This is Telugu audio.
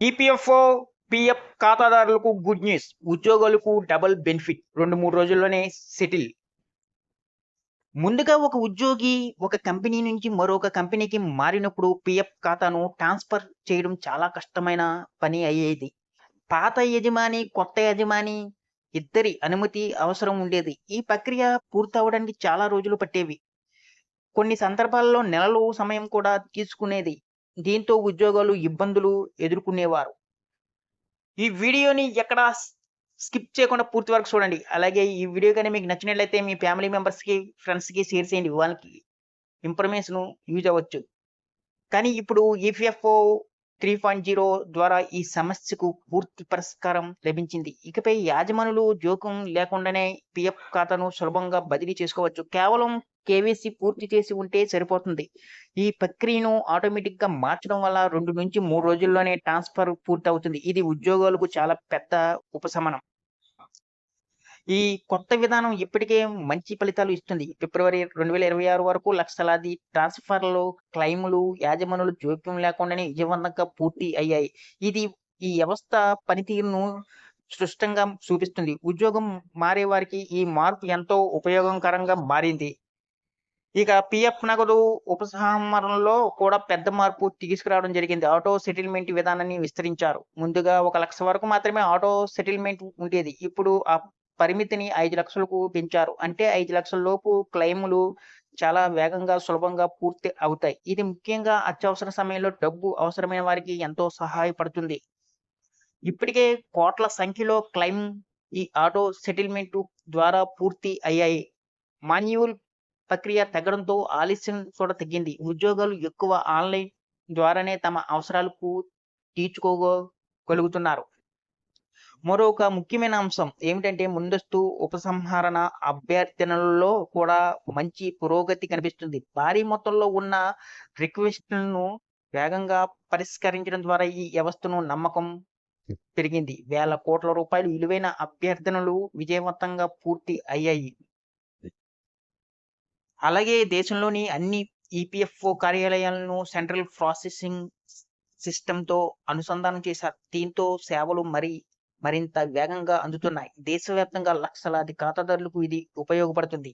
ఈపీఎఫ్ఓ, పీఎఫ్ ఖాతాదారులకు గుడ్ న్యూస్. ఉద్యోగులకు డబుల్ బెనిఫిట్. 2-3 రోజుల్లోనే సెటిల్. ముందుగా ఒక ఉద్యోగి ఒక కంపెనీ నుంచి మరొక కంపెనీకి మారినప్పుడు పీఎఫ్ ఖాతాను ట్రాన్స్ఫర్ చేయడం చాలా కష్టమైన పని అయ్యేది. పాత యజమాని, కొత్త యజమాని ఇద్దరి అనుమతి అవసరం ఉండేది. ఈ ప్రక్రియ పూర్తవ్వడానికి చాలా రోజులు పట్టేవి. కొన్ని సందర్భాల్లో నెలలు సమయం కూడా తీసుకునేది. దీంతో ఉద్యోగులు ఇబ్బందులు ఎదుర్కొనేవారు. ఈ వీడియోని ఎక్కడా స్కిప్ చేయకుండా పూర్తి వరకు చూడండి. అలాగే ఈ వీడియో గాని మీకు నచ్చినట్లయితే మీ ఫ్యామిలీ మెంబర్స్‌కి, ఫ్రెండ్స్‌కి షేర్ చేయండి. వాళ్ళకి ఇన్ఫర్మేషన్ యూజ్ అవ్వచ్చు. కానీ ఇప్పుడు ఈపీఎఫ్ఓ 3.0 ద్వారా ఈ సమస్యకు పూర్తి పరిష్కారం లభించింది. ఇకపై యాజమానులు జోక్యం లేకుండానే పీఎఫ్ ఖాతాను సులభంగా బదిలీ చేసుకోవచ్చు. కేవలం కేవైసీ పూర్తి చేసి ఉంటే సరిపోతుంది. ఈ ప్రక్రియను ఆటోమేటిక్‌గా మార్చడం వల్ల 2-3 రోజుల్లోనే ట్రాన్స్‌ఫర్ పూర్తవుతుంది. ఇది ఉద్యోగులకు చాలా పెద్ద ఉపశమనం. ఈ కొత్త విధానం ఇప్పటికే మంచి ఫలితాలు ఇస్తుంది. ఫిబ్రవరి 2026 వరకు లక్షలాది ట్రాన్స్‌ఫర్‌లు, క్లెయిములు యాజమానులు జోక్యం లేకుండానే విజయవంతంగా పూర్తి అయ్యాయి. ఇది ఈ వ్యవస్థ పనితీరును స్పష్టంగా చూపిస్తుంది. ఉద్యోగం మారే వారికి ఈ మార్పు ఎంతో ఉపయోగకరంగా మారింది. ఇక పీఎఫ్ నగదు ఉపసంహరణలో కూడా పెద్ద మార్పు తీసుకురావడం జరిగింది. ఆటో సెటిల్‌మెంట్ విధానాన్ని విస్తరించారు. ముందుగా 1,00,000 వరకు మాత్రమే ఆటో సెటిల్‌మెంట్ ఉండేది. ఇప్పుడు ఆ పరిమితిని 5,00,000కు పెంచారు. అంటే 5,00,000 లోపు క్లెయిములు చాలా వేగంగా, సులభంగా పూర్తి అవుతాయి. ఇది ముఖ్యంగా అత్యవసర సమయంలో డబ్బు అవసరమైన వారికి ఎంతో సహాయపడుతుంది. ఇప్పటికే కోట్ల సంఖ్యలో క్లెయిమ్ ఈ ఆటో సెటిల్‌మెంట్ ద్వారా పూర్తి అయ్యాయి. మాన్యువల్ ప్రక్రియ తగ్గడంతో ఆలస్యం కూడా తగ్గింది. ఉద్యోగాలు ఎక్కువ ఆన్‌లైన్ ద్వారానే తమ అవసరాలకు తీర్చుకోగలుగుతున్నారు. మరొక ముఖ్యమైన అంశం ఏమిటంటే ముందస్తు ఉపసంహరణ అభ్యర్థనలలో కూడా మంచి పురోగతి కనిపిస్తుంది. భారీ మొత్తంలో ఉన్న రిక్వెస్ట్‌లను వేగంగా పరిష్కరించడం ద్వారా ఈ వ్యవస్థను నమ్మకం పెరిగింది. వేల కోట్ల రూపాయలు విలువైన అభ్యర్థనలు విజయవంతంగా పూర్తి అయ్యాయి. అలాగే దేశంలోని అన్ని ఈపీఎఫ్ఓ కార్యాలయాలను సెంట్రల్ ప్రాసెసింగ్ సిస్టమ్‌తో అనుసంధానం చేశారు. దీంతో సేవలు మరింత వేగంగా అందుతున్నాయి. దేశవ్యాప్తంగా లక్షలాది ఖాతాదారులకు ఇది ఉపయోగపడుతుంది.